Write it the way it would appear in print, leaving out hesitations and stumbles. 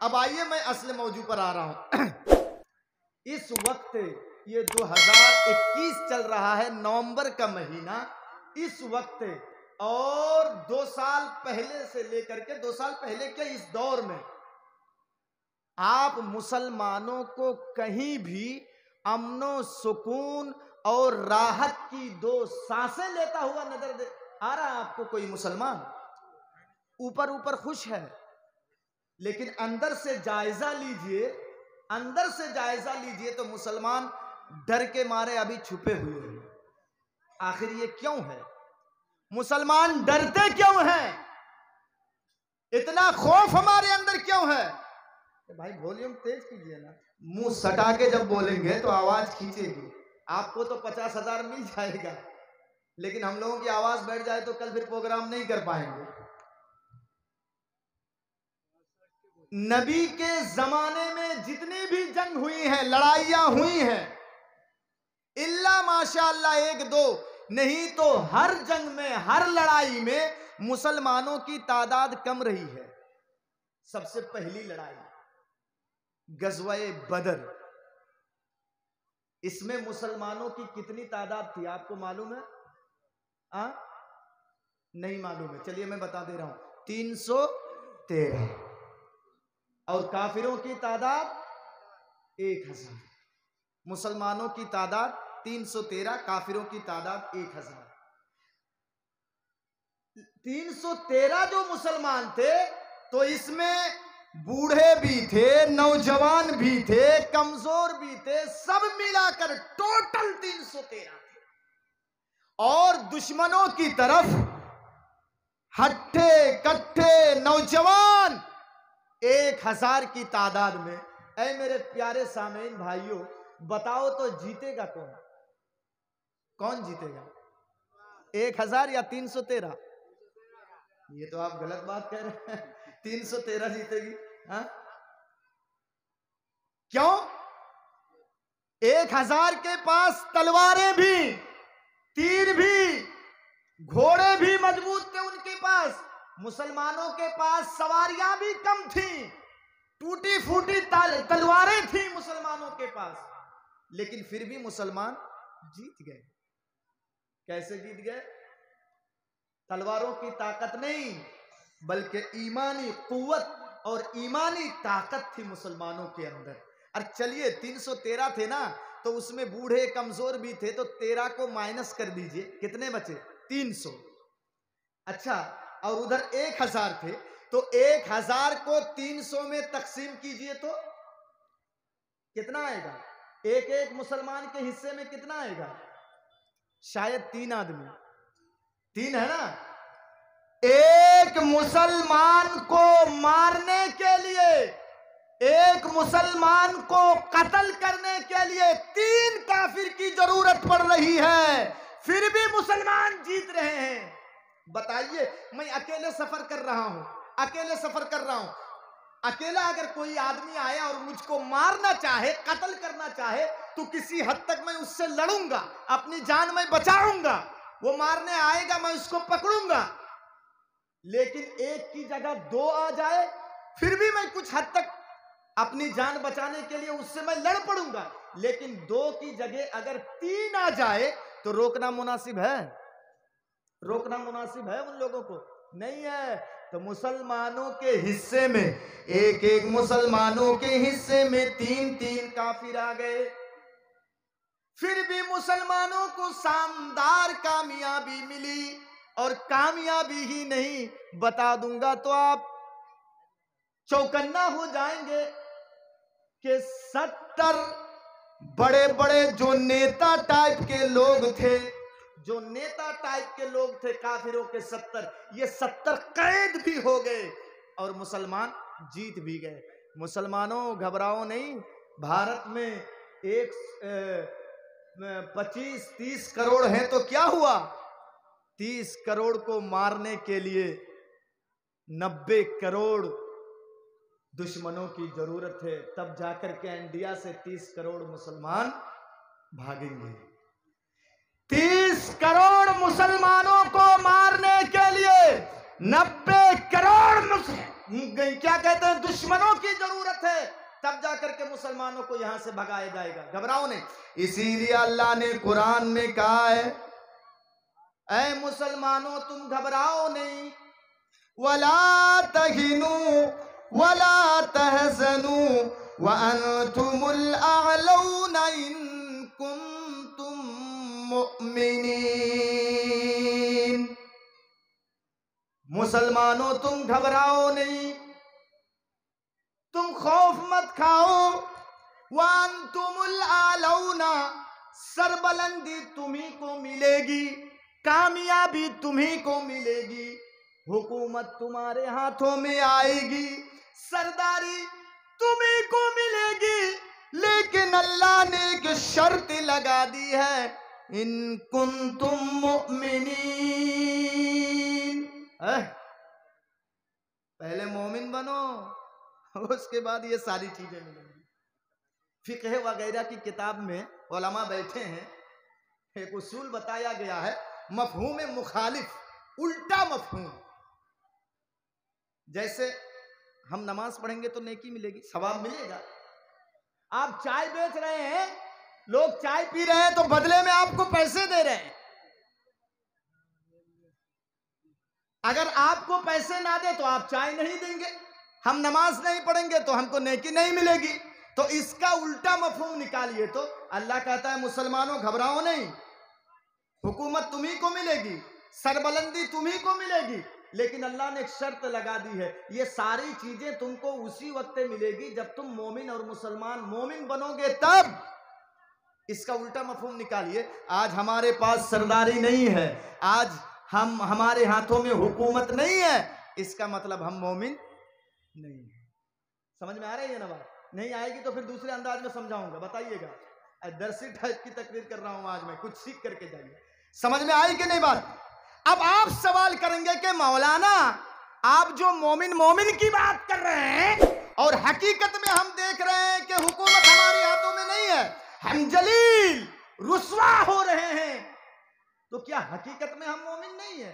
अब आइए मैं असली मौजू पर आ रहा हूं। इस वक्त ये 2021 चल रहा है, नवंबर का महीना। इस वक्त और 2 साल पहले से लेकर के 2 साल पहले के इस दौर में आप मुसलमानों को कहीं भी अमनो सुकून और राहत की 2 सांसें लेता हुआ नजर दे आ रहा है आपको कोई मुसलमान? ऊपर ऊपर खुश है, लेकिन अंदर से जायजा लीजिए, अंदर से जायजा लीजिए तो मुसलमान डर के मारे अभी छुपे हुए हैं। आखिर ये क्यों है? मुसलमान डरते क्यों हैं? इतना खौफ हमारे अंदर क्यों है? भाई वॉल्यूम तेज कीजिए ना, मुंह सटा के जब बोलेंगे तो आवाज खींचेगी। आपको तो 50,000 मिल जाएगा, लेकिन हम लोगों की आवाज बैठ जाए तो कल फिर प्रोग्राम नहीं कर पाएंगे। नबी के जमाने में जितनी भी जंग हुई हैं, लड़ाइयां हुई हैं, इल्ला माशाअल्लाह 1-2, नहीं तो हर जंग में, हर लड़ाई में मुसलमानों की तादाद कम रही है। सबसे पहली लड़ाई गज़वाए बदर, इसमें मुसलमानों की कितनी तादाद थी आपको मालूम है? नहीं मालूम है? चलिए मैं बता दे रहा हूं, 313। और काफिरों की तादाद 1000। मुसलमानों की तादाद 313, काफिरों की तादाद 1000। 313 जो मुसलमान थे तो इसमें बूढ़े भी थे, नौजवान भी थे, कमजोर भी थे, सब मिलाकर टोटल 313 थे। और दुश्मनों की तरफ हट्टे कट्टे नौजवान 1000 की तादाद में। ऐ मेरे प्यारे सामीन भाइयों, बताओ तो जीतेगा कौन? कौन जीतेगा? 1000 या 313? ये तो आप गलत बात कह रहे हैं। 313 जीतेगी। हाँ? क्यों? 1000 के पास तलवारें भी, तीर भी, घोड़े भी मजबूत थे उनके पास। मुसलमानों के पास सवारियां भी कम थी, टूटी फूटी तलवारें थी मुसलमानों के पास, लेकिन फिर भी मुसलमान जीत गए। कैसे जीत गए? तलवारों की ताकत नहीं, बल्कि ईमानी कुव्वत और ईमानी ताकत थी मुसलमानों के अंदर। और चलिए 313 थे ना, तो उसमें बूढ़े कमजोर भी थे, तो 13 को माइनस कर दीजिए, कितने बचे? 300। अच्छा, और उधर 1000 थे, तो 1000 को 300 में तकसीम कीजिए तो कितना आएगा? एक मुसलमान के हिस्से में कितना आएगा? शायद 3 आदमी। 3 है ना? एक मुसलमान को मारने के लिए, एक मुसलमान को कत्ल करने के लिए 3 काफिर की जरूरत पड़ रही है, फिर भी मुसलमान जीत रहे हैं। बताइए, मैं अकेले सफर कर रहा हूं, अकेले सफर कर रहा हूं, अकेला अगर कोई आदमी आया और मुझको मारना चाहे, कत्ल करना चाहे, तो किसी हद तक मैं उससे लड़ूंगा, अपनी जान मैं बचाऊंगा। वो मारने आएगा, मैं उसको पकड़ूंगा। लेकिन एक की जगह 2 आ जाए, फिर भी मैं कुछ हद तक अपनी जान बचाने के लिए उससे मैं लड़ पड़ूंगा। लेकिन 2 की जगह अगर 3 आ जाए तो रोकना मुनासिब है? रोकना मुनासिब है उन लोगों को? नहीं है। तो मुसलमानों के हिस्से में, एक मुसलमानों के हिस्से में 3 काफिर आ गए। फिर भी मुसलमानों को शानदार कामयाबी मिली, और कामयाबी ही नहीं, बता दूंगा तो आप चौकन्ना हो जाएंगे कि 70 बड़े बड़े जो नेता टाइप के लोग थे, जो नेता टाइप के लोग थे काफिरों के 70, ये 70 कैद भी हो गए और मुसलमान जीत भी गए। मुसलमानों घबराओ नहीं, भारत में 25-30 करोड़ हैं, तो क्या हुआ? 30 करोड़ को मारने के लिए 90 करोड़ दुश्मनों की जरूरत है, तब जाकर के इंडिया से 30 करोड़ मुसलमान भागेंगे। 30 मुसलमानों को मारने के लिए 90 करोड़ क्या कहते हैं, दुश्मनों की जरूरत है, तब जाकर के मुसलमानों को यहां से भगाया जाएगा। घबराओ नहीं। इसीलिए अल्लाह ने कुरान में कहा है, ऐ मुसलमानों तुम घबराओ नहीं, वला तहिनु वला तहजनु व अंतुमुल अअलौना इन कुंतुम मुमिनीन। मुसलमानों तुम घबराओ नहीं, तुम खौफ मत खाओ, व अंतुमुल अअलौना, सरबलंदी तुम्ही को मिलेगी, कामयाबी तुम्ही को मिलेगी, हुकूमत तुम्हारे हाथों में आएगी, सरदारी तुम्ही को मिलेगी। लेकिन अल्लाह ने एक शर्त लगा दी है, इन कुंतुम मुमिनीन, पहले मोमिन बनो, उसके बाद ये सारी चीजें मिलेंगी। फिक्ह वगैरह की किताब में उलमा बैठे हैं, एक उसूल बताया गया है, मफहूम मुखालिफ, उल्टा मफहूम। जैसे हम नमाज पढ़ेंगे तो नेकी मिलेगी, सवाब मिलेगा। आप चाय बेच रहे हैं, लोग चाय पी रहे हैं तो बदले में आपको पैसे दे रहे हैं। अगर आपको पैसे ना दे तो आप चाय नहीं देंगे, हम नमाज नहीं पढ़ेंगे तो हमको नेकी नहीं मिलेगी। तो इसका उल्टा मफहूम निकालिए तो अल्लाह कहता है मुसलमानों घबराओ नहीं, हुकूमत तुम्ही को मिलेगी, सरबलंदी तुम्ही को मिलेगी, लेकिन अल्लाह ने एक शर्त लगा दी है, ये सारी चीजें तुमको उसी वक्त मिलेगी जब तुम मोमिन और मुसलमान मोमिन बनोगे तब। इसका उल्टा मफहूम निकालिए, आज हमारे पास सरदारी नहीं है, आज हमारे हाथों में हुकूमत नहीं है, इसका मतलब हम मोमिन नहीं है। समझ में आ रही है ना बात? नहीं आएगी तो फिर दूसरे अंदाज में समझाऊंगा, बताइएगा। दरसी टाइप की तकरीर कर रहा हूं आज मैं, कुछ सीख करके जाइए। समझ में आई कि नहीं बात? अब आप सवाल करेंगे कि मौलाना आप जो मोमिन मोमिन की बात कर रहे हैं और हकीकत में हम देख रहे हैं कि हुकूमत हमारे हाथों में नहीं है, हम जलील रुस्वा हो रहे हैं, तो क्या हकीकत में हम मोमिन नहीं है?